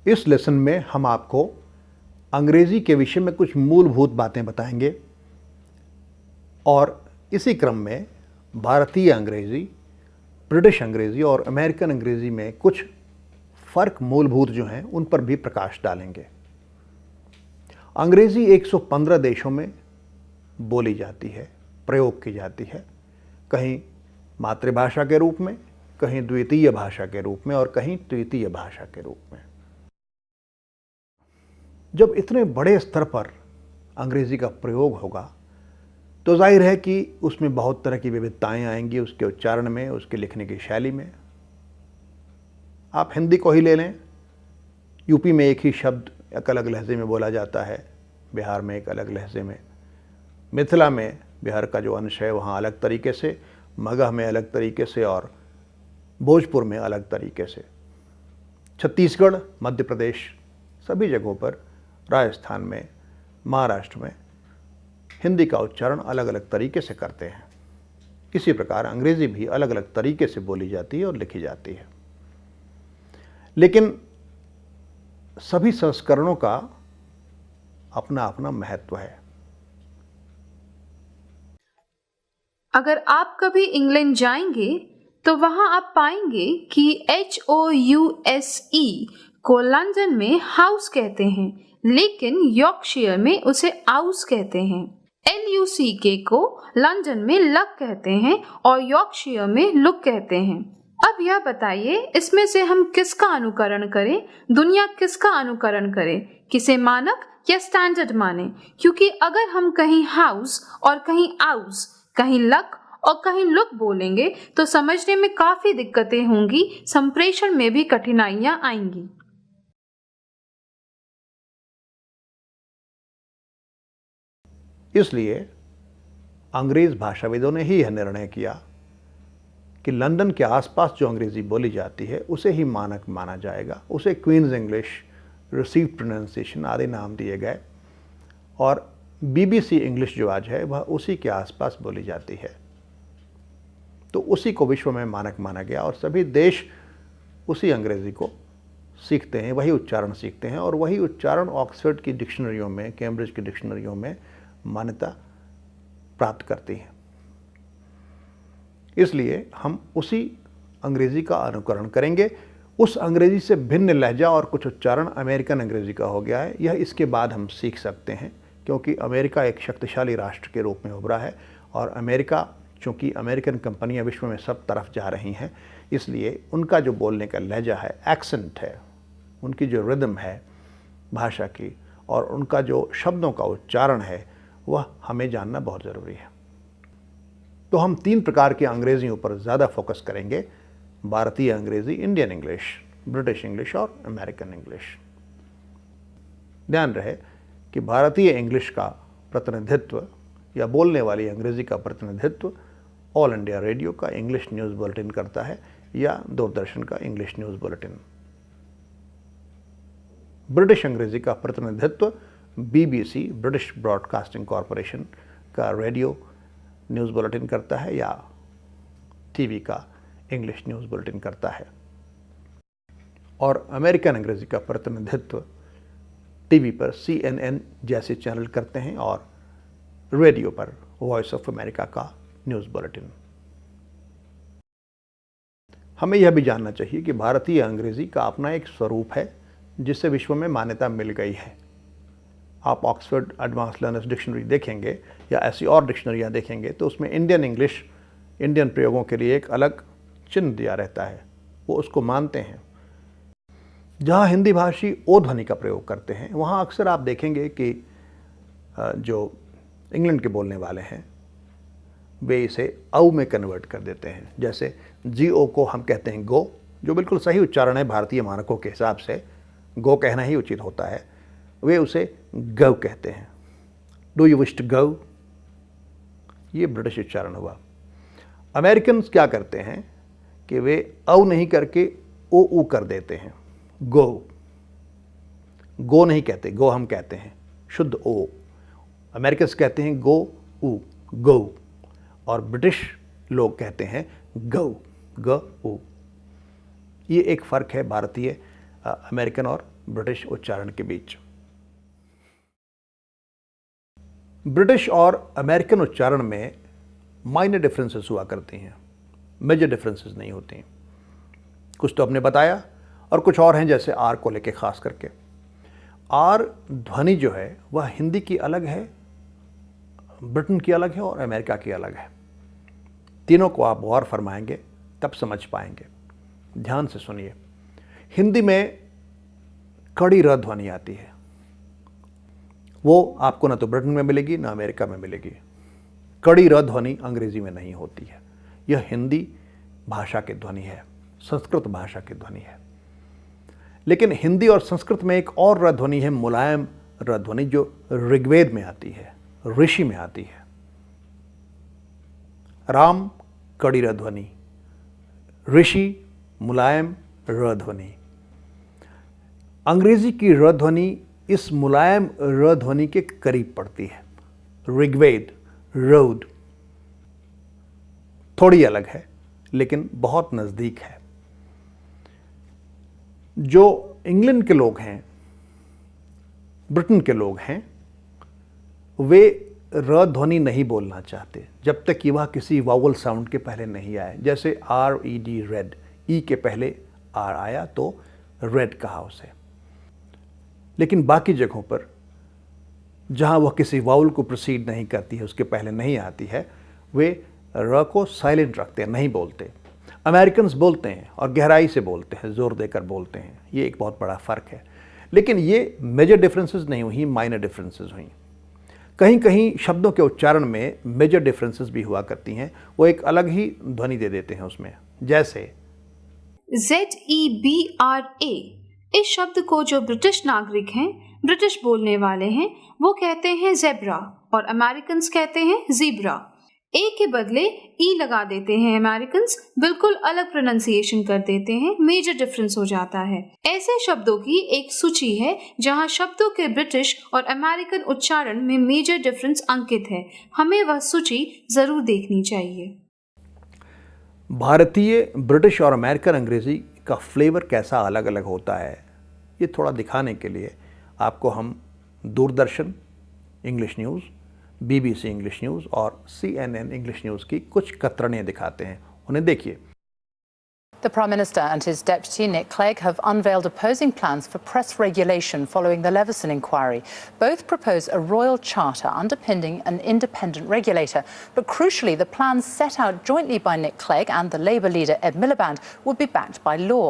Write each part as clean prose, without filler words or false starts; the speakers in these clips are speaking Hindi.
इस लेसन में हम आपको अंग्रेज़ी के विषय में कुछ मूलभूत बातें बताएंगे और इसी क्रम में भारतीय अंग्रेज़ी, ब्रिटिश अंग्रेज़ी और अमेरिकन अंग्रेज़ी में कुछ फ़र्क मूलभूत जो हैं उन पर भी प्रकाश डालेंगे। अंग्रेज़ी 115 देशों में बोली जाती है, प्रयोग की जाती है, कहीं मातृभाषा के रूप में, कहीं द्वितीय भाषा के रूप में और कहीं तृतीय भाषा के रूप में। जब इतने बड़े स्तर पर अंग्रेज़ी का प्रयोग होगा तो जाहिर है कि उसमें बहुत तरह की विविधताएं आएंगी, उसके उच्चारण में, उसके लिखने की शैली में। आप हिंदी को ही ले लें, यूपी में एक ही शब्द एक अलग लहजे में बोला जाता है, बिहार में एक अलग लहजे में, मिथिला में बिहार का जो अंश है वहाँ अलग तरीके से, मगह में अलग तरीके से और भोजपुर में अलग तरीके से। छत्तीसगढ़, मध्य प्रदेश, सभी जगहों पर, राजस्थान में, महाराष्ट्र में हिंदी का उच्चारण अलग अलग तरीके से करते हैं। इसी प्रकार अंग्रेज़ी भी अलग अलग तरीके से बोली जाती है और लिखी जाती है। लेकिन सभी संस्करणों का अपना अपना महत्व है। अगर आप कभी इंग्लैंड जाएंगे तो वहां आप पाएंगे कि HOUSE को लंदन में हाउस कहते हैं, लेकिन यॉर्कशायर में उसे आउस कहते हैं। LUCK को लंदन में लक कहते हैं और यॉर्कशायर में लुक कहते हैं। अब यह बताइए, इसमें से हम किसका अनुकरण करें? दुनिया किसका अनुकरण करे? किसे मानक या स्टैंडर्ड माने? क्योंकि अगर हम कहीं हाउस और कहीं आउस, कहीं लक और कहीं लुक बोलेंगे तो समझने में काफी दिक्कतें होंगी, संप्रेषण में भी कठिनाइयां आएंगी। इसलिए अंग्रेज़ भाषाविदों ने ही यह निर्णय किया कि लंदन के आसपास जो अंग्रेज़ी बोली जाती है उसे ही मानक माना जाएगा। उसे क्वींस इंग्लिश, रिसीव्ड प्रोनाउंसिएशन आदि नाम दिए गए और BBC इंग्लिश जो आज है वह उसी के आसपास बोली जाती है। तो उसी को विश्व में मानक माना गया और सभी देश उसी अंग्रेज़ी को सीखते हैं, वही उच्चारण सीखते हैं और वही उच्चारण ऑक्सफोर्ड की डिक्शनरियों में, कैम्ब्रिज की डिक्शनरियों में मान्यता प्राप्त करती है। इसलिए हम उसी अंग्रेज़ी का अनुकरण करेंगे। उस अंग्रेज़ी से भिन्न लहजा और कुछ उच्चारण अमेरिकन अंग्रेज़ी का हो गया है, यह इसके बाद हम सीख सकते हैं, क्योंकि अमेरिका एक शक्तिशाली राष्ट्र के रूप में उभरा है और अमेरिका, चूँकि अमेरिकन कंपनियां विश्व में सब तरफ जा रही हैं, इसलिए उनका जो बोलने का लहजा है, एक्सेंट है, उनकी जो रिदम है भाषा की और उनका जो शब्दों का उच्चारण है, वह हमें जानना बहुत ज़रूरी है। तो हम 3 प्रकार की अंग्रेज़ियों पर ज़्यादा फोकस करेंगे: भारतीय अंग्रेज़ी, इंडियन इंग्लिश, ब्रिटिश इंग्लिश और अमेरिकन इंग्लिश। ध्यान रहे कि भारतीय इंग्लिश का प्रतिनिधित्व या बोलने वाली अंग्रेज़ी का प्रतिनिधित्व ऑल इंडिया रेडियो का इंग्लिश न्यूज़ बुलेटिन करता है या दूरदर्शन का इंग्लिश न्यूज़ बुलेटिन। ब्रिटिश अंग्रेज़ी का प्रतिनिधित्व BBC, ब्रिटिश ब्रॉडकास्टिंग कॉरपोरेशन का रेडियो न्यूज़ बुलेटिन करता है या TV का इंग्लिश न्यूज़ बुलेटिन करता है। और अमेरिकन अंग्रेज़ी का प्रतिनिधित्व TV पर CNN जैसे चैनल करते हैं और रेडियो पर वॉइस ऑफ अमेरिका का न्यूज़ बुलेटिन। हमें यह भी जानना चाहिए कि भारतीय अंग्रेज़ी का अपना एक स्वरूप है जिसे विश्व में मान्यता मिल गई है। आप ऑक्सफोर्ड एडवांस लर्नर्स डिक्शनरी देखेंगे या ऐसी और डिक्शनरियाँ देखेंगे तो उसमें इंडियन इंग्लिश, इंडियन प्रयोगों के लिए एक अलग चिन्ह दिया रहता है, वो उसको मानते हैं। जहाँ हिंदी भाषी ओ ध्वनि का प्रयोग करते हैं वहाँ अक्सर आप देखेंगे कि जो इंग्लैंड के बोलने वाले हैं वे इसे औ में कन्वर्ट कर देते हैं। जैसे GO को हम कहते हैं गो, जो बिल्कुल सही उच्चारण है भारतीय मानकों के हिसाब से, गो कहना ही उचित होता है, वे उसे गो कहते हैं। Do you wish to go, ये ब्रिटिश उच्चारण हुआ। अमेरिकन क्या करते हैं कि वे औ नहीं करके ओ कर देते हैं, गो। गो नहीं कहते, गो हम कहते हैं शुद्ध ओ। अमेरिकन्स कहते हैं गो ऊ, गो, और ब्रिटिश लोग कहते हैं गो, ग ऊ। ये एक फ़र्क है भारतीय अमेरिकन और ब्रिटिश उच्चारण के बीच। ब्रिटिश और अमेरिकन उच्चारण में माइनर डिफरेंसेस हुआ करती हैं, मेजर डिफरेंसेस नहीं होती हैं। कुछ तो आपने बताया और कुछ और हैं, जैसे आर को लेके खास करके। आर ध्वनि जो है वह हिंदी की अलग है, ब्रिटेन की अलग है और अमेरिका की अलग है। तीनों को आप गौर फरमाएंगे तब समझ पाएंगे। ध्यान से सुनिए। हिंदी में कड़ी र ध्वनि आती है, वो आपको ना तो ब्रिटेन में मिलेगी ना अमेरिका में मिलेगी। कड़ी र ध्वनि अंग्रेजी में नहीं होती है। यह हिंदी भाषा की ध्वनि है, संस्कृत भाषा की ध्वनि है। लेकिन हिंदी और संस्कृत में एक और र ध्वनि है, मुलायम र ध्वनि, जो ऋग्वेद में आती है, ऋषि में आती है। राम कड़ी र ध्वनि, ऋषि मुलायम र ध्वनि। अंग्रेजी की र ध्वनि इस मुलायम र ध्वनि के करीब पड़ती है। ऋग्वेद, रोड, थोड़ी अलग है लेकिन बहुत नजदीक है। जो इंग्लैंड के लोग हैं, ब्रिटेन के लोग हैं, वे र ध्वनि नहीं बोलना चाहते जब तक कि वह किसी वावल साउंड के पहले नहीं आए। जैसे आर ई डी, रेड, ई के पहले आर आया तो रेड कहा उसे। लेकिन बाकी जगहों पर जहां वह किसी वाउल को प्रोसीड नहीं करती है, उसके पहले नहीं आती है, वे र को साइलेंट रखते हैं, नहीं बोलते। अमेरिकन्स बोलते हैं और गहराई से बोलते हैं, जोर देकर बोलते हैं। ये एक बहुत बड़ा फ़र्क है। लेकिन ये मेजर डिफरेंसेस नहीं हुई, माइनर डिफरेंसेस हुई। कहीं कहीं शब्दों के उच्चारण में मेजर डिफरेंसेस भी हुआ करती हैं, वो एक अलग ही ध्वनि दे देते हैं उसमें। जैसे ZEBRA, इस शब्द को जो ब्रिटिश नागरिक हैं, ब्रिटिश बोलने वाले हैं, वो कहते हैं जेब्रा और अमेरिकन्स कहते हैं जीब्रा। ए के बदले ई लगा देते हैं अमेरिकन्स, बिल्कुल अलग प्रोनाउंसिएशन कर देते हैं, मेजर डिफरेंस हो जाता है। ऐसे शब्दों की एक सूची है जहां शब्दों के ब्रिटिश और अमेरिकन उच्चारण में मेजर डिफरेंस अंकित है। हमें वह सूची जरूर देखनी चाहिए। भारतीय, ब्रिटिश और अमेरिकन अंग्रेजी का फ्लेवर कैसा अलग अलग होता है, ये थोड़ा दिखाने के लिए आपको हम Doordarshan English news, BBC English news और CNN इंग्लिश न्यूज़ की कुछ कतरनें दिखाते हैं। उन्हें देखिए। The Prime Minister and his deputy, Nick Clegg, have unveiled opposing plans for press regulation following the Leveson inquiry. Both propose a royal charter underpinning an independent regulator. But crucially, the plans set out jointly by Nick Clegg and the Labour leader Ed Miliband would be backed by law.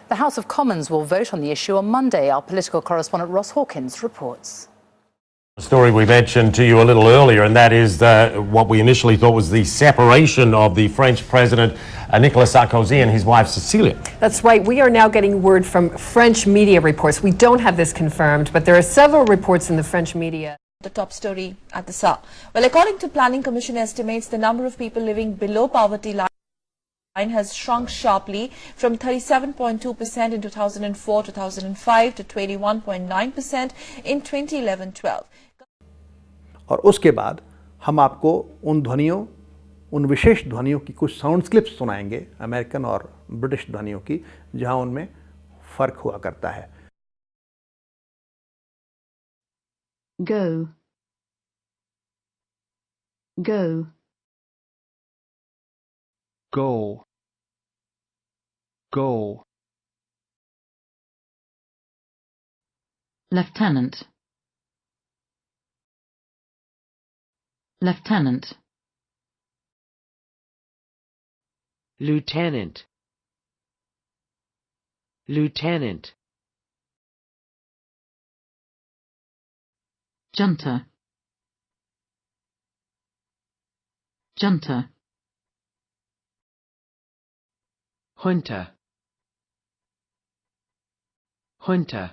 The House of Commons will vote on the issue on Monday. Our political correspondent Ross Hawkins reports. A story we mentioned to you a little earlier, and that is what we initially thought was the separation of the French president Nicolas Sarkozy and his wife Cecilia. That's right. We are now getting word from French media reports. We don't have this confirmed, but there are several reports in the French media. The top story at the start. Well, according to Planning Commission estimates, the number of people living below poverty line has shrunk sharply from 37.2% in 2004-2005 to 21.9% in 2011-12. और उसके बाद हम आपको उन ध्वनियों, उन विशेष ध्वनियों की कुछ साउंड क्लिप्स सुनाएंगे, अमेरिकन और ब्रिटिश ध्वनियों की, जहां उनमें फर्क हुआ करता है। Go. Go. Goal. Goal. Lieutenant. Lieutenant. Lieutenant. Lieutenant. Junta. Junta. Hunter. Hunter.